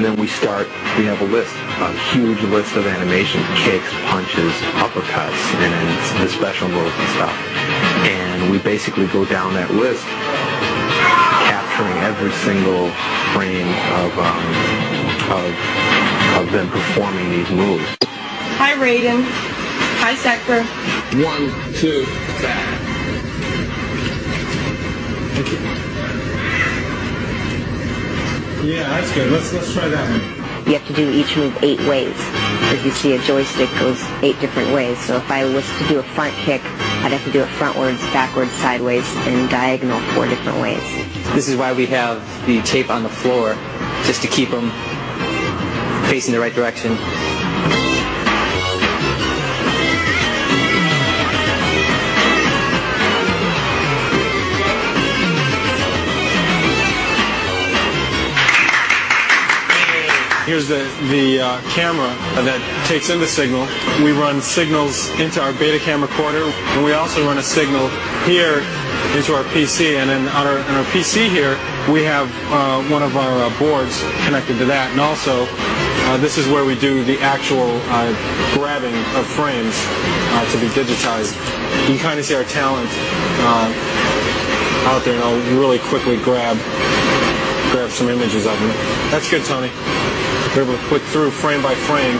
And then we have a list, a huge list of animations, kicks, punches, uppercuts, and then the special moves and stuff. And we basically go down that list, capturing every single frame of them performing these moves. Hi, Raiden. Hi, Sector. 1, 2, back. Yeah, that's good. Let's try that one. You have to do each move 8 ways. As you see, a joystick goes 8 different ways. So if I was to do a front kick, I'd have to do it frontwards, backwards, sideways, and diagonal 4 different ways. This is why we have the tape on the floor, just to keep them facing the right direction. Here's the camera that takes in the signal. We run signals into our Betacam recorder, and we also run a signal here into our PC. And then on our PC here, we have one of our boards connected to that. And also, this is where we do the actual grabbing of frames to be digitized. You can kind of see our talent out there, and I'll really quickly grab some images of them. That's good, Tony. We're able to click through frame by frame,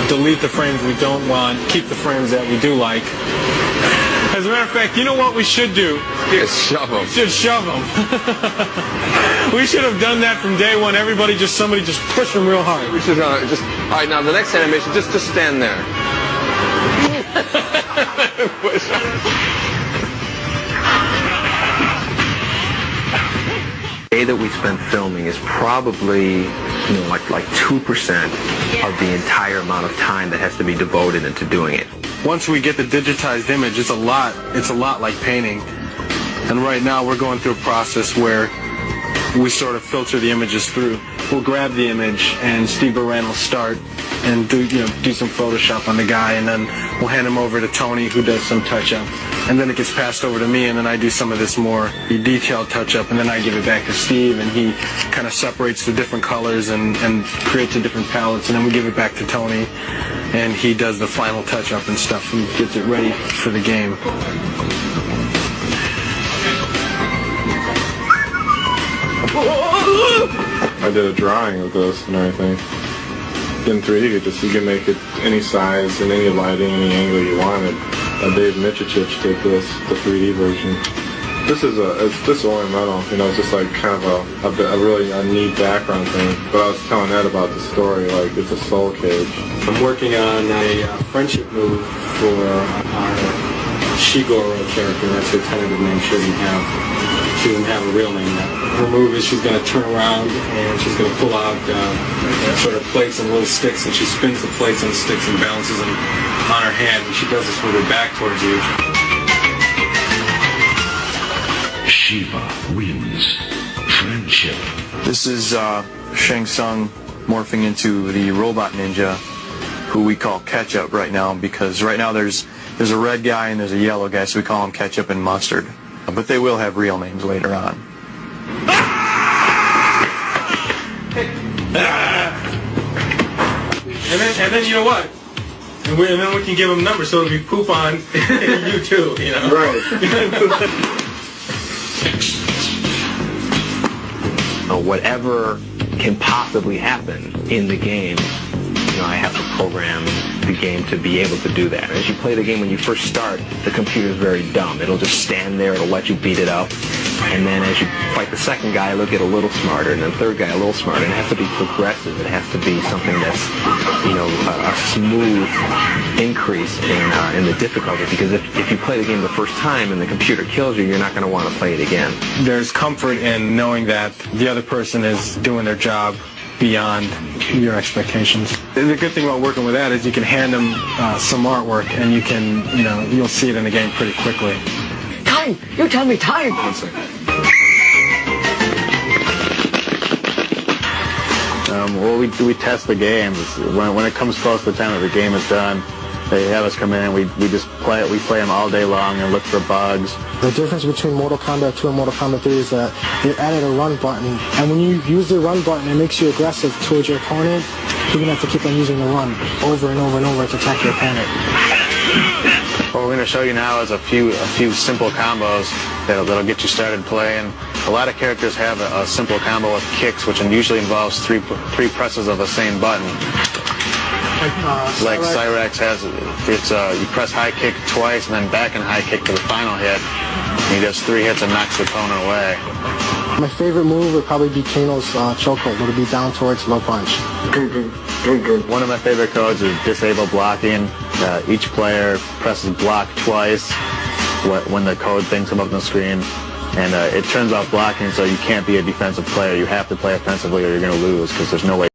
delete the frames we don't want, keep the frames that we do like. As a matter of fact, you know what we should do? Just shove them. Just shove them. We should have done that from day one. Somebody just push them real hard. We should all right, now the next animation, just stand there. The day that we spent filming is probably, like 2% of the entire amount of time that has to be devoted into doing it. Once we get the digitized image, it's a lot like painting. And right now we're going through a process where we sort of filter the images through. We'll grab the image, and Steve Baran will start and do some Photoshop on the guy, and then we'll hand him over to Tony, who does some touch-up. And then it gets passed over to me, and then I do some of this more detailed touch-up, and then I give it back to Steve, and he kind of separates the different colors and creates the different palettes, and then we give it back to Tony, and he does the final touch-up and stuff and gets it ready for the game. I did a drawing of this and everything. In 3D, you can make it any size and any lighting, any angle you wanted. Dave Michich did this, the 3D version. This is this ornamental, it's just like kind of a really neat background thing. But I was telling Ed about the story, like it's a soul cage. I'm working on a friendship move for our Shigoro character. That's her tentative name. She doesn't have a real name yet. Her move is she's going to turn around and she's going to pull out sort of plates and little sticks, and she spins the plates and sticks and balances them on her hand, and she does this with her back towards you. Shiva wins. Friendship. This is Shang Tsung morphing into the robot ninja, who we call Ketchup right now, because right now there's a red guy and there's a yellow guy, so we call them Ketchup and Mustard. But they will have real names later on. And then you know what? And then we can give them numbers, so if you poop on you too, Right. Whatever can possibly happen in the game, I have to program the game to be able to do that. As you play the game, when you first start, the computer is very dumb. It'll just stand there, it'll let you beat it up, and then as you fight the second guy, it'll get a little smarter, and then the third guy a little smarter, and it has to be progressive. It has to be something that's, a smooth increase in the difficulty, because if you play the game the first time and the computer kills you, you're not going to want to play it again. There's comfort in knowing that the other person is doing their job beyond your expectations. The good thing about working with that is you can hand them some artwork, and you can, you'll see it in the game pretty quickly. Time! You tell me time! 1 second. Well, we test the games. When it comes close to the time that the game is done, They have us come in and we play them all day long and look for bugs. The difference between Mortal Kombat 2 and Mortal Kombat 3 is that they added a run button, and when you use the run button, it makes you aggressive towards your opponent. You're going to have to keep on using the run over and over and over to attack your opponent. What we're going to show you now is a few simple combos that'll get you started playing. A lot of characters have a simple combo with kicks, which usually involves three presses of the same button. Like Cyrax has, you press high kick twice and then back and high kick for the final hit. He does 3 hits and knocks the opponent away. My favorite move would probably be Kano's chokehold. It would be down towards low punch. One of my favorite codes is disable blocking. Each player presses block twice when the code things come up on the screen. And it turns off blocking, so you can't be a defensive player. You have to play offensively or you're going to lose because there's no way